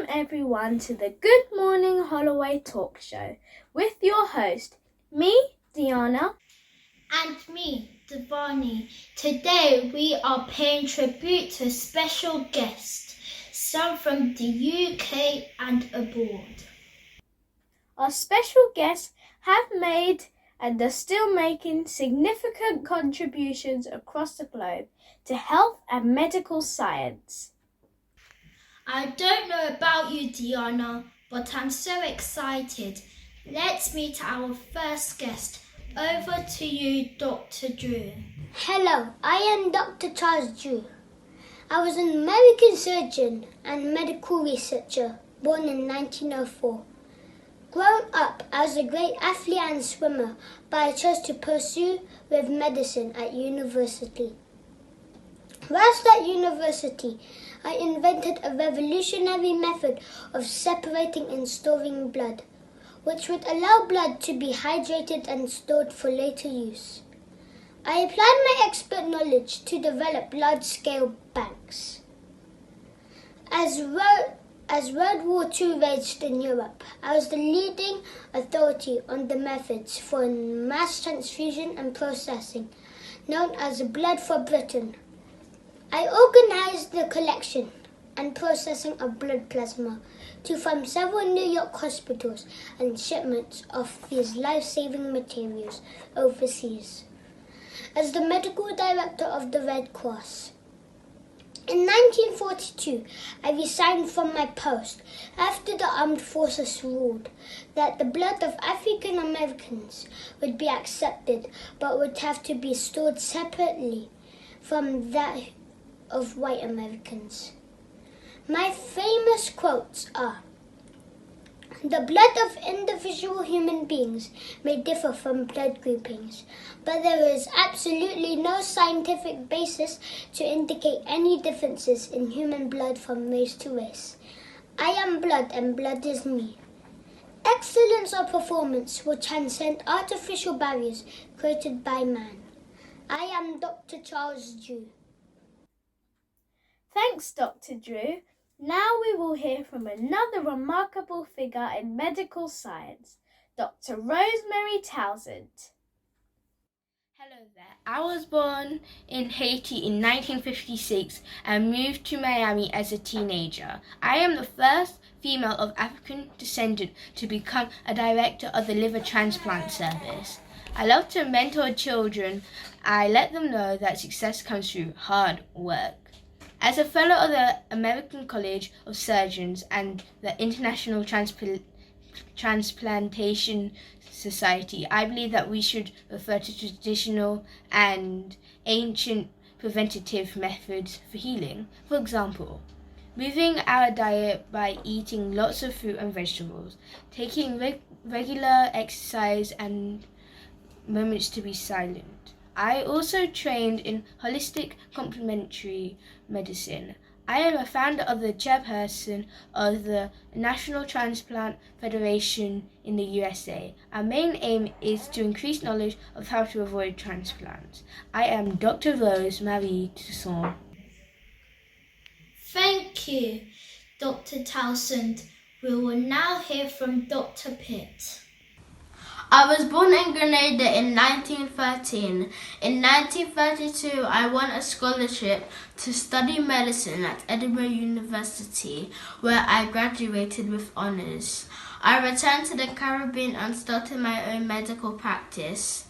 everyone to the Good Morning Holloway talk show with your host, me, Diana, and me, Devani. Today we are paying tribute to a special guest, some from the UK and abroad. Our special guests have made and are still making significant contributions across the globe to health and medical science. I don't know about you, Diana, but I'm so excited. Let's meet our first guest. Over to you, Dr. Drew. Hello, I am Dr. Charles Drew. I was an American surgeon and medical researcher born in 1904. Growing up, I was a great athlete and swimmer, but I chose to pursue with medicine at university. Whilst at university, I invented a revolutionary method of separating and storing blood, which would allow blood to be hydrated and stored for later use. I applied my expert knowledge to develop large-scale banks. As World War II raged in Europe, I was the leading authority on the methods for mass transfusion and processing, known as Blood for Britain. I organized the collection and processing of blood plasma to fund several New York hospitals and shipments of these life-saving materials overseas. As the medical director of the Red Cross. In 1942, I resigned from my post after the armed forces ruled that the blood of African Americans would be accepted but would have to be stored separately from that of white Americans. My famous quotes are, "The blood of individual human beings may differ from blood groupings, but there is absolutely no scientific basis to indicate any differences in human blood from race to race. I am blood and blood is me. Excellence of performance will transcend artificial barriers created by man. I am Dr. Charles Drew." Thanks, Dr. Drew. Now we will hear from another remarkable figure in medical science, Dr. Rosemary Townsend. Hello there. I was born in Haiti in 1956 and moved to Miami as a teenager. I am the first female of African descent to become a director of the liver transplant service. I love to mentor children. I let them know that success comes through hard work. As a fellow of the American College of Surgeons and the International Transplantation Society, I believe that we should refer to traditional and ancient preventative methods for healing. For example, moving our diet by eating lots of fruit and vegetables, taking regular exercise and moments to be silent. I also trained in holistic complementary medicine. I am a founder of the chairperson of the National Transplant Federation in the USA. Our main aim is to increase knowledge of how to avoid transplants. I am Dr. Rose Marie Toussaint. Thank you, Dr. Townsend. We will now hear from Dr. Pitt. I was born in Grenada in 1913. In 1932, I won a scholarship to study medicine at Edinburgh University, where I graduated with honours. I returned to the Caribbean and started my own medical practice.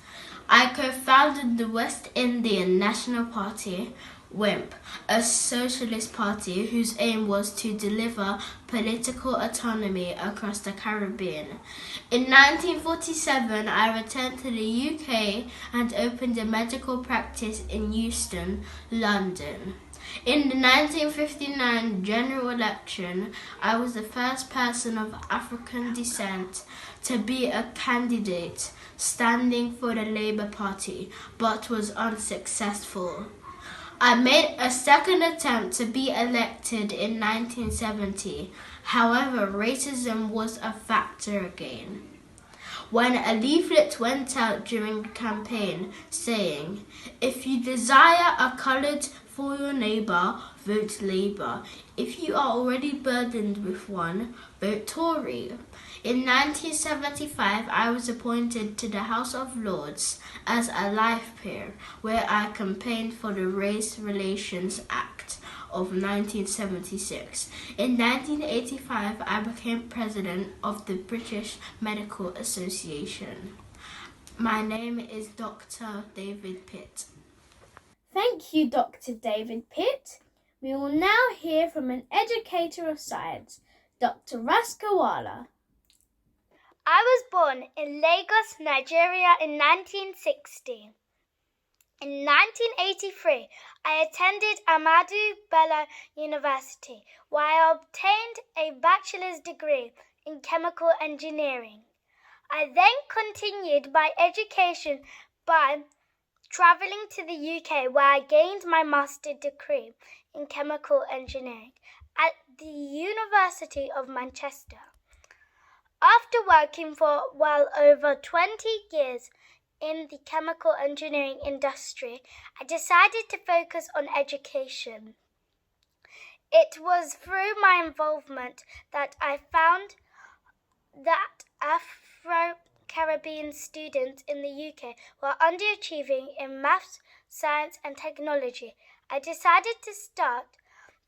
I co-founded the West Indian National Party, WIMP, a socialist party whose aim was to deliver political autonomy across the Caribbean. In 1947, I returned to the UK and opened a medical practice in Euston, London. In the 1959 general election, I was the first person of African descent to be a candidate standing for the Labour Party, but was unsuccessful. I made a second attempt to be elected in 1970. However, racism was a factor again. When a leaflet went out during the campaign saying, "If you desire a coloured for your neighbour, vote Labour. If you are already burdened with one, vote Tory. In 1975, I was appointed to the House of Lords as a life peer, where I campaigned for the Race Relations Act of 1976. In 1985, I became president of the British Medical Association. My name is Dr. David Pitt. Thank you, Dr. David Pitt. We will now hear from an educator of science, Dr. Raskawala. I was born in Lagos, Nigeria in 1960. In 1983, I attended Ahmadu Bello University, where I obtained a bachelor's degree in chemical engineering. I then continued my education by travelling to the UK, where I gained my master's degree in chemical engineering at the University of Manchester. After working for well over 20 years in the chemical engineering industry, I decided to focus on education. It was through my involvement that I found that Afro-Caribbean students in the UK were underachieving in maths, science and technology. I decided to start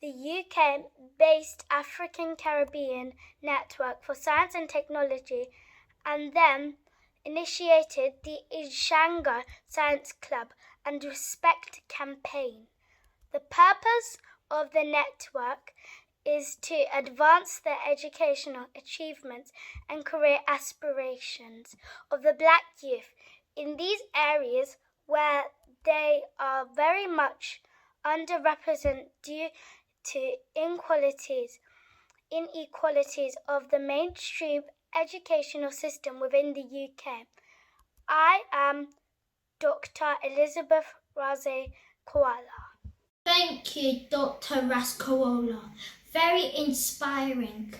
the UK-based African Caribbean Network for Science and Technology, and then initiated the Ishanga Science Club and Respect campaign. The purpose of the network is to advance the educational achievements and career aspirations of the Black youth in these areas where they are very much underrepresented due to inequalities of the mainstream educational system within the UK. I am Dr. Elizabeth Raze Koala. Thank you, Dr. Raskawala. Very inspiring.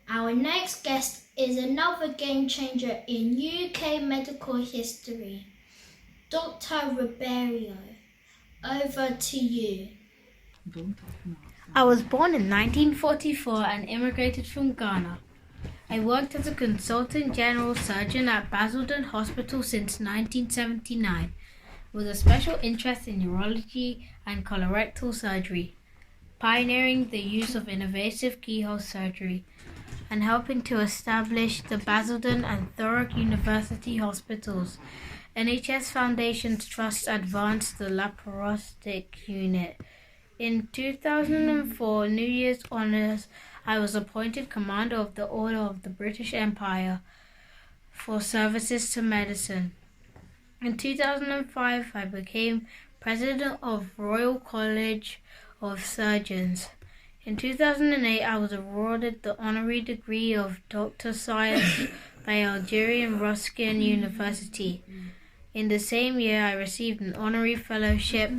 Our next guest is another game changer in UK medical history. Dr. Ribeiro, over to you. I was born in 1944 and immigrated from Ghana. I worked as a consultant general surgeon at Basildon Hospital since 1979, with a special interest in neurology and colorectal surgery, pioneering the use of invasive keyhole surgery, and helping to establish the Basildon and Thurrock University hospitals. NHS Foundations Trust advanced the laparoscopic unit. In 2004 New Year's honours, I was appointed Commander of the Order of the British Empire for services to medicine. In 2005, I became President of Royal College of Surgeons. In 2008, I was awarded the honorary degree of Doctor of Science by Algerian Ruskin University. In the same year, I received an honorary fellowship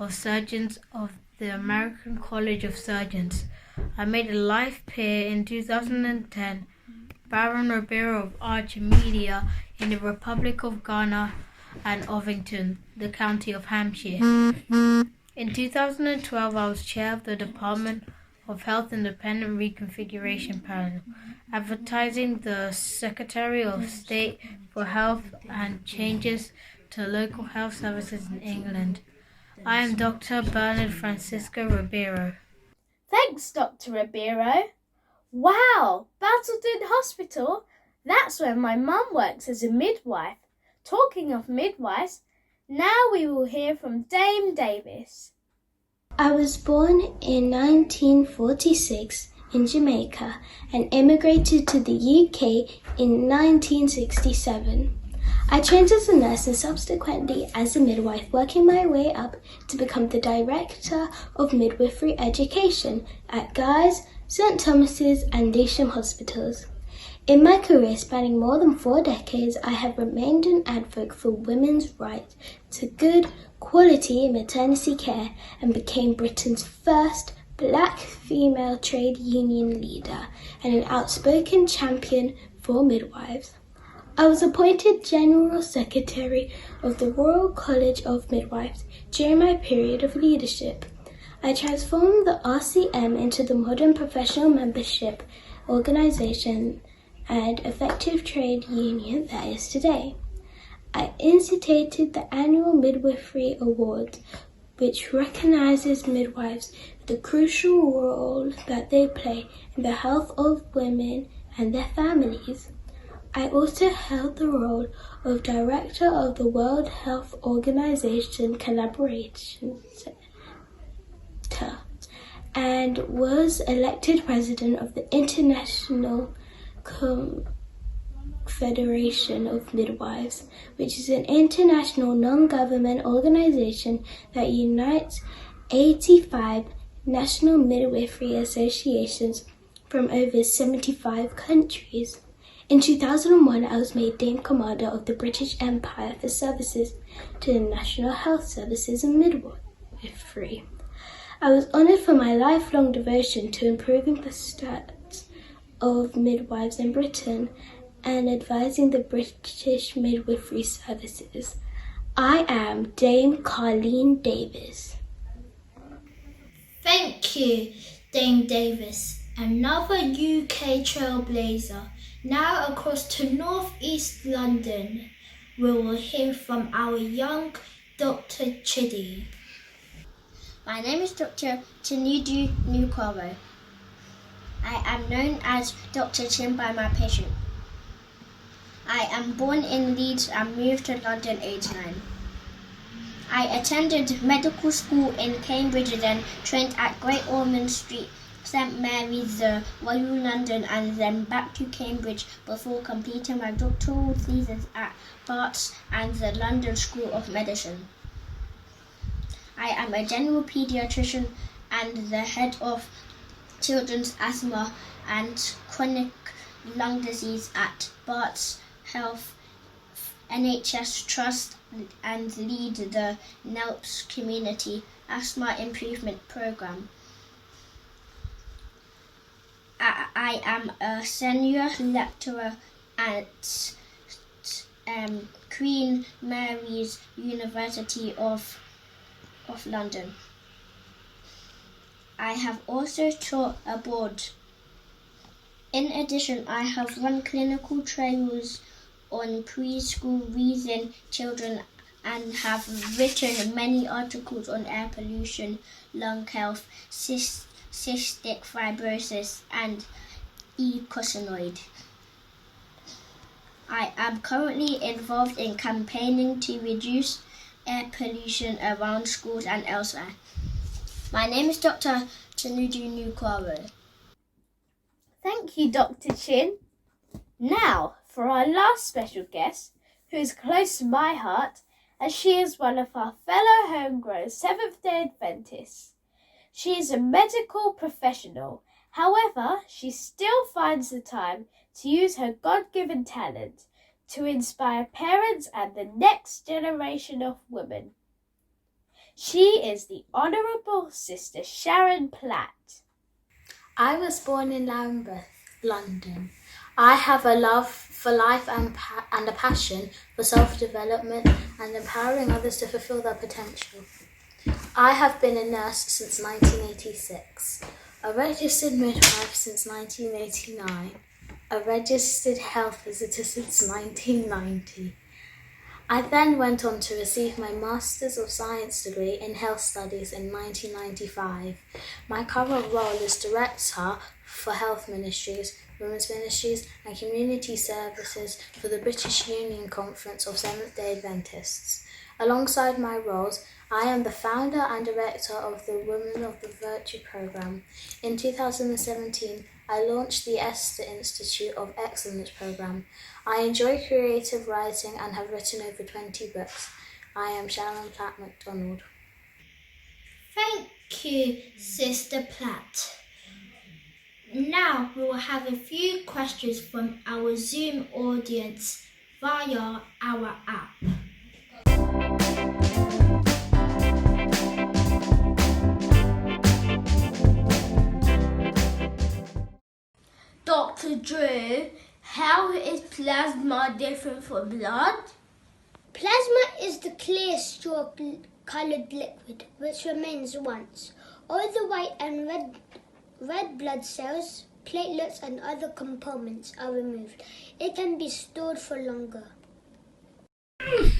of surgeons of the American College of Surgeons. I made a life peer in 2010, Baron Ribeiro of Archimedia in the Republic of Ghana and Ovington, the County of Hampshire. In 2012, I was chair of the Department of Health Independent Reconfiguration Panel, advertising the Secretary of State for Health and changes to local health services in England. I am Dr. Bernard Francisco Ribeiro. Thanks, Dr. Ribeiro. Wow, Basildon Hospital? That's where my mum works as a midwife. Talking of midwives, now we will hear from Dame Davis. I was born in 1946 in Jamaica and immigrated to the UK in 1967. I trained as a nurse and subsequently as a midwife, working my way up to become the Director of Midwifery Education at Guy's, St Thomas's and Lewisham Hospitals. In my career spanning more than 4 decades, I have remained an advocate for women's right to good, quality maternity care and became Britain's first Black female trade union leader and an outspoken champion for midwives. I was appointed General Secretary of the Royal College of Midwives during my period of leadership. I transformed the RCM into the modern professional membership organization and effective trade union that is today. I instituted the annual Midwifery Award, which recognizes midwives for the crucial role that they play in the health of women and their families. I also held the role of Director of the World Health Organization Collaboration Center and was elected President of the International Confederation of Midwives, which is an international non-government organization that unites 85 national midwifery associations from over 75 countries. In 2001, I was made Dame Commander of the British Empire for services to the National Health Services and Midwifery. I was honoured for my lifelong devotion to improving the stats of midwives in Britain and advising the British midwifery services. I am Dame Carleen Davis. Thank you, Dame Davis, another UK trailblazer. Now across to North East London, we will hear from our young Dr. Chidi. My name is Dr. Chinedu Nukwaro. I am known as Dr. Chin by my patient. I am born in Leeds and moved to London aged 9. I attended medical school in Cambridge and then trained at Great Ormond Street, St Mary's, the Royal London, and then back to Cambridge before completing my doctoral thesis at Barts and the London School of Medicine. I am a general paediatrician and the head of children's asthma and chronic lung disease at Barts Health NHS Trust and lead the NELPS Community Asthma Improvement Programme. I am a senior lecturer at Queen Mary's University of London. I have also taught abroad. In addition, I have run clinical trials on preschool wheezing children and have written many articles on air pollution, lung health, cystic fibrosis, and eicosanoid. I am currently involved in campaigning to reduce air pollution around schools and elsewhere. My name is Dr. Chinedu Nukwaro. Thank you, Dr. Chin. Now, for our last special guest, who is close to my heart, as she is one of our fellow homegrown Seventh-day Adventists. She is a medical professional. However, she still finds the time to use her God-given talent to inspire parents and the next generation of women. She is the Honourable Sister Sharon Platt. I was born in Lambeth, London. I have a love for life and a passion for self-development and empowering others to fulfill their potential. I have been a nurse since 1986, a registered midwife since 1989, a registered health visitor since 1990. I then went on to receive my Masters of Science degree in Health Studies in 1995. My current role is Director for Health Ministries, Women's Ministries and Community Services for the British Union Conference of Seventh-day Adventists. Alongside my roles, I am the founder and director of the Women of the Virtue programme. In 2017, I launched the Esther Institute of Excellence programme. I enjoy creative writing and have written over 20 books. I am Sharon Platt MacDonald. Thank you, Sister Platt. Now we will have a few questions from our Zoom audience via our app. Dr. Drew, how is plasma different from blood? Plasma is the clear straw-coloured liquid which remains once All the white and red blood cells, platelets and other components are removed. It can be stored for longer.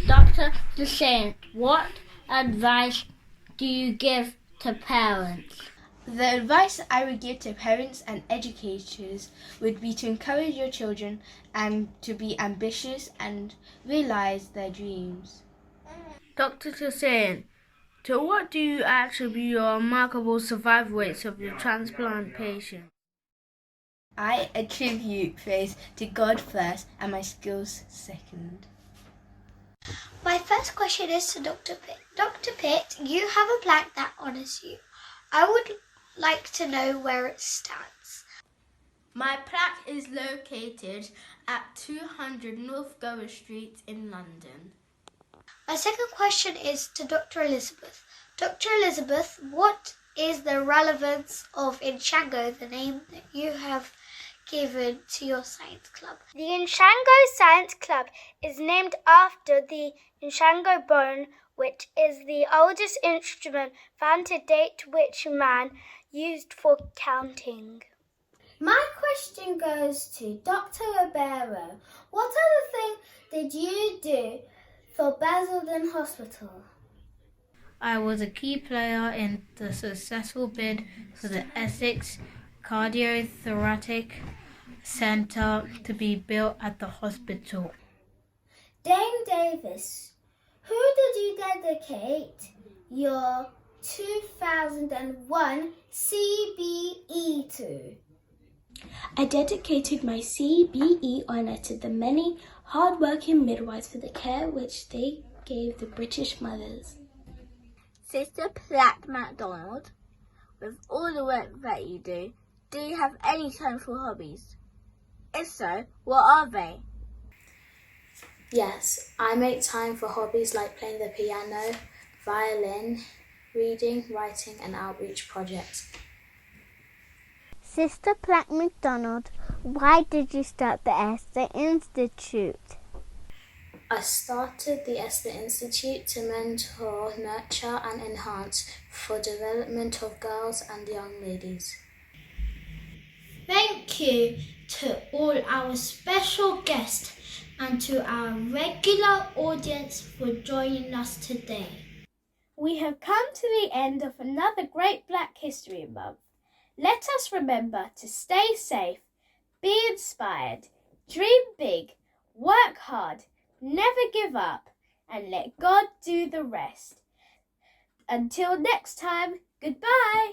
Dr. Descent, what advice do you give to parents? The advice I would give to parents and educators would be to encourage your children and to be ambitious and realize their dreams. Dr. Hussein, to what do you attribute your remarkable survival rates of your transplant patients? I attribute praise to God first and my skills second. My first question is to Dr. Pitt. Dr. Pitt, you have a plaque that honours you. I would like to know where it stands. My plaque is located at 200 North Gower Street in London. My second question is to Dr. Elizabeth. Dr. Elizabeth, what is the relevance of Inshango, the name that you have given to your science club? The Inshango Science Club is named after the Inshango bone, which is the oldest instrument found to date which man used for counting. My question goes to Dr. Ribeiro. What other thing did you do for Basildon Hospital? I was a key player in the successful bid for the Essex Cardiothoracic Centre to be built at the hospital. Dame Davis, who did you dedicate your 2001 CBE to? I dedicated my CBE honour to the many hard-working midwives for the care which they gave the British mothers. Sister Platt MacDonald, with all the work that you do you have any time for hobbies? If so, what are they? Yes, I make time for hobbies like playing the piano, violin, reading, writing and outreach projects. Sister Platt MacDonald, why did you start the Esther Institute? I started the Esther Institute to mentor, nurture and enhance for development of girls and young ladies. Thank you to all our special guests and to our regular audience for joining us today. We have come to the end of another great Black History Month. Let us remember to stay safe, be inspired, dream big, work hard, never give up, and let God do the rest. Until next time, goodbye.